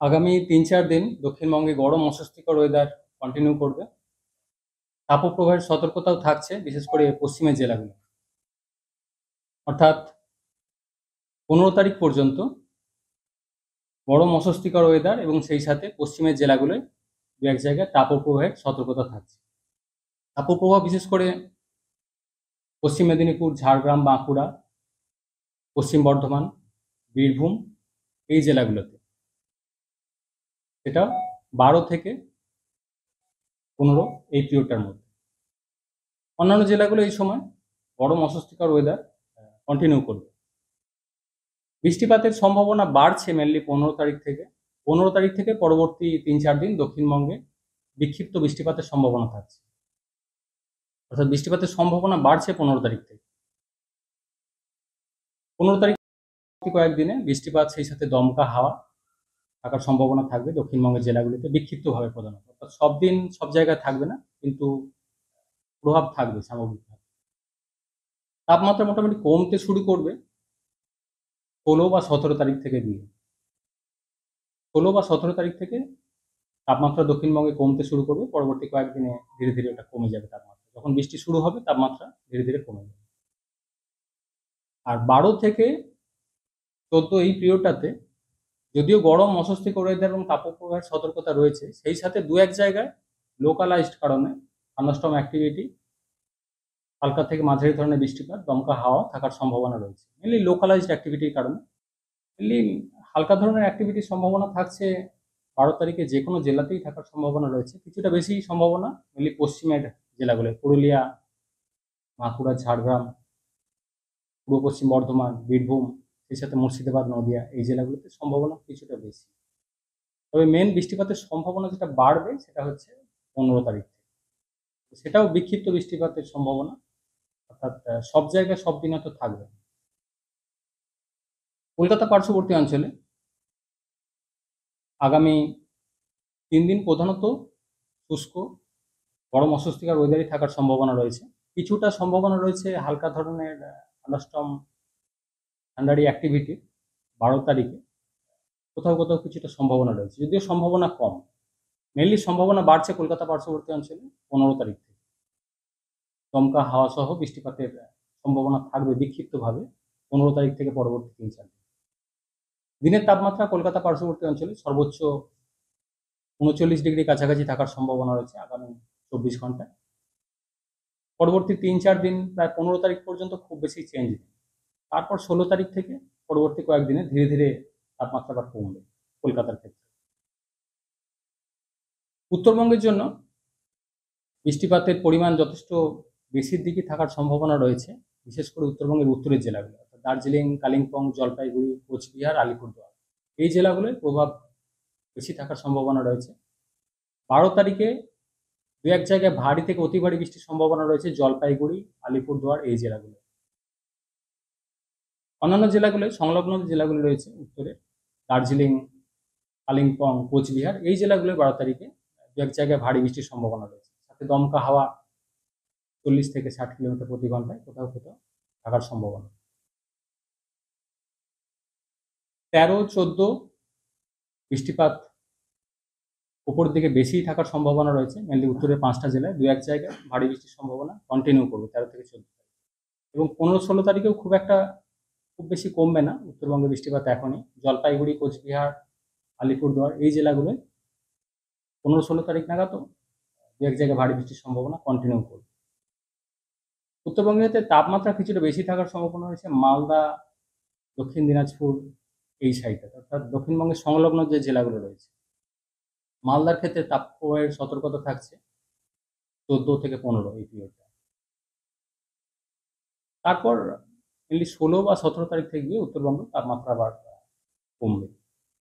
আগামী ৩-৪ দিন দক্ষিণবঙ্গে গরম অস্বস্তিকর ওয়েদার কন্টিনিউ করবে। তাপপ্রবাহের সতর্কতাও থাকছে, বিশেষ করে পশ্চিমের জেলাগুলো। অর্থাৎ ১৫ তারিখ পর্যন্ত গরম অস্বস্তিকর ওয়েদার এবং সেই সাথে পশ্চিমের জেলাগুলোয় দু এক জায়গায় তাপপ্রবাহের সতর্কতা থাকছে। তাপপ্রবাহ বিশেষ করে পশ্চিম মেদিনীপুর, ঝাড়গ্রাম, বাঁকুড়া, পশ্চিম বর্ধমান, বীরভূম এই জেলাগুলোতে। এটা ১২ থেকে ১৫ এই পিরিয়ডটার মধ্যে। অন্যান্য জেলাগুলো এই সময় গরম অস্বস্তিকর ওয়েদার কন্টিনিউ করবে। বৃষ্টিপাতের সম্ভাবনা বাড়ছে মেনলি ১৫ তারিখ থেকে। ১৫ তারিখ থেকে পরবর্তী ৩-৪ দিন দক্ষিণবঙ্গে বিক্ষিপ্ত বৃষ্টিপাতের সম্ভাবনা থাকছে। অর্থাৎ বৃষ্টিপাতের সম্ভাবনা বাড়ছে ১৫ তারিখ থেকে। ১৫ তারিখ কয়েকদিনে বৃষ্টিপাত সেই সাথে দমকা হাওয়া থাকার সম্ভাবনা থাকবে দক্ষিণবঙ্গের জেলাগুলিতে, বিক্ষিপ্তভাবে প্রধানত। অর্থাৎ সব দিন সব জায়গায় থাকবে না, কিন্তু প্রভাব থাকবে সামগ্রিকভাবে। তাপমাত্রা মোটামুটি কমতে শুরু করবে ১৬ বা ১৭ তারিখ থেকে দিয়ে। ১৬ বা ১৭ তারিখ থেকে তাপমাত্রা দক্ষিণবঙ্গে কমতে শুরু করবে। পরবর্তী কয়েকদিনে ধীরে ধীরে ওটা কমে যাবে তাপমাত্রা। যখন বৃষ্টি শুরু হবে তাপমাত্রা ধীরে ধীরে কমে যাবে। আর ১২ থেকে ১৪ এই পিরিয়ডটাতে যদিও গরম অস্বস্তিকর ওয়েদার এবং তাপপ্রবাহের সতর্কতা রয়েছে, সেই সাথে দু এক জায়গায় লোকালাইজড কারণে থান্ডারস্টর্ম অ্যাক্টিভিটি, হালকা থেকে মাঝারি ধরনের বৃষ্টিপাত, দমকা হাওয়া থাকার সম্ভাবনা রয়েছে। মেনলি লোকালাইজড অ্যাক্টিভিটির কারণে। মেনলি হালকা ধরনের অ্যাক্টিভিটির সম্ভাবনা থাকছে ১২ তারিখে যে কোনো জেলাতেই থাকার সম্ভাবনা রয়েছে। কিছুটা বেশি সম্ভাবনা মেনলি পশ্চিমের জেলাগুলো, পুরুলিয়া, বাঁকুড়া, ঝাড়গ্রাম, পূর্ব পশ্চিম বর্ধমান, বীরভূম, সেই সাথে মুর্শিদাবাদ, নদিয়া এই জেলাগুলোতে সম্ভাবনা কিছুটা বেশি। তবে মেন বৃষ্টিপাতের সম্ভাবনা যেটা বাড়বে সেটা হচ্ছে ১৫ তারিখ থেকে। সেটাও বিক্ষিপ্ত বৃষ্টিপাতের সম্ভাবনা, অর্থাৎ সব জায়গায় সব দিন হয়তো থাকবে। কলকাতা পার্শ্ববর্তী অঞ্চলে আগামী ৩ দিন প্রধানত শুষ্ক গরম অস্বস্তিকর ওয়েদারই থাকার সম্ভাবনা রয়েছে। কিছুটা সম্ভাবনা রয়েছে হালকা ধরনের থান্ডারস্টর্ম ঠান্ডারি অ্যাক্টিভিটি ১২ তারিখে কোথাও কোথাও কিছুটা সম্ভাবনা রয়েছে, যদিও সম্ভাবনা কম। মেনলি সম্ভাবনা বাড়ছে কলকাতা পার্শ্ববর্তী অঞ্চলে ১৫ তারিখ থেকে। দমকা হাওয়া সহ বৃষ্টিপাতের সম্ভাবনা থাকবে বিক্ষিপ্তভাবে ১৫ তারিখ থেকে পরবর্তী ৩-৪ দিন। দিনের তাপমাত্রা কলকাতা পার্শ্ববর্তী অঞ্চলে সর্বোচ্চ ৩৯ ডিগ্রি কাছাকাছি থাকার সম্ভাবনা রয়েছে আগামী ২৪ ঘন্টায়। পরবর্তী ৩-৪ দিন প্রায় ১৫ তারিখ পর্যন্ত খুব বেশি চেঞ্জ নেই। তারপর ১৬ তারিখ থেকে পরবর্তী কয়েকদিনে ধীরে ধীরে তাপমাত্রা আবার কমবে কলকাতার ক্ষেত্রে। উত্তরবঙ্গের জন্য বৃষ্টিপাতের পরিমাণ যথেষ্ট বেশির দিকে থাকার সম্ভাবনা রয়েছে, বিশেষ করে উত্তরবঙ্গের উত্তরের জেলাগুলো, অর্থাৎ দার্জিলিং, কালিম্পং, জলপাইগুড়ি, কোচবিহার, আলিপুরদুয়ার এই জেলাগুলোয় প্রভাব বেশি থাকার সম্ভাবনা রয়েছে। ১২ তারিখে দু এক জায়গায় ভারী থেকে অতি ভারী বৃষ্টির সম্ভাবনা রয়েছে জলপাইগুড়ি, আলিপুরদুয়ার এই জেলাগুলো। অন্যান্য জেলাগুলোয় সংলগ্ন জেলাগুলো রয়েছে উত্তরে, দার্জিলিং, কালিম্পং, কোচবিহার এই জেলাগুলোয় ১২ তারিখে দু এক জায়গায় ভারী বৃষ্টির সম্ভাবনা রয়েছে, সাথে দমকা হাওয়া ৪০ থেকে ৬০ কিলোমিটার প্রতি ঘন্টায় কোথাও কোথাও থাকার সম্ভাবনা। ১৩-১৪ বৃষ্টিপাত উপরের দিকে বেশি থাকার সম্ভাবনা রয়েছে, মেনলি উত্তরের ৫টা জেলায় দু এক জায়গায় ভারী বৃষ্টির সম্ভাবনা কন্টিনিউ করবে ১৩ থেকে ১৪ তারিখ। এবং ১৫-১৬ তারিখেও খুব বেশি কমবে না উত্তরবঙ্গে বৃষ্টিপাত এখনই। জলপাইগুড়ি, কোচবিহার, আলিপুরদুয়ার এই জেলাগুলোয় ১৫-১৬ তারিখ নাগাদও দু এক জায়গায় ভারী বৃষ্টির সম্ভাবনা কন্টিনিউ করবে। উত্তরবঙ্গেতে তাপমাত্রা কিছুটা বেশি থাকার সম্ভাবনা রয়েছে মালদা, দক্ষিণ দিনাজপুর এই সাইডে, অর্থাৎ দক্ষিণবঙ্গের সংলগ্ন যে জেলাগুলো রয়েছে। মালদার ক্ষেত্রে তাপপ্রবাহের সতর্কতা থাকছে ১৪ থেকে ১৫ এই পিরিয়ডটা। তারপর মেনলি ১৬ বা ১৭ তারিখ থেকে গিয়ে উত্তরবঙ্গ তাপমাত্রা আবার কমবে।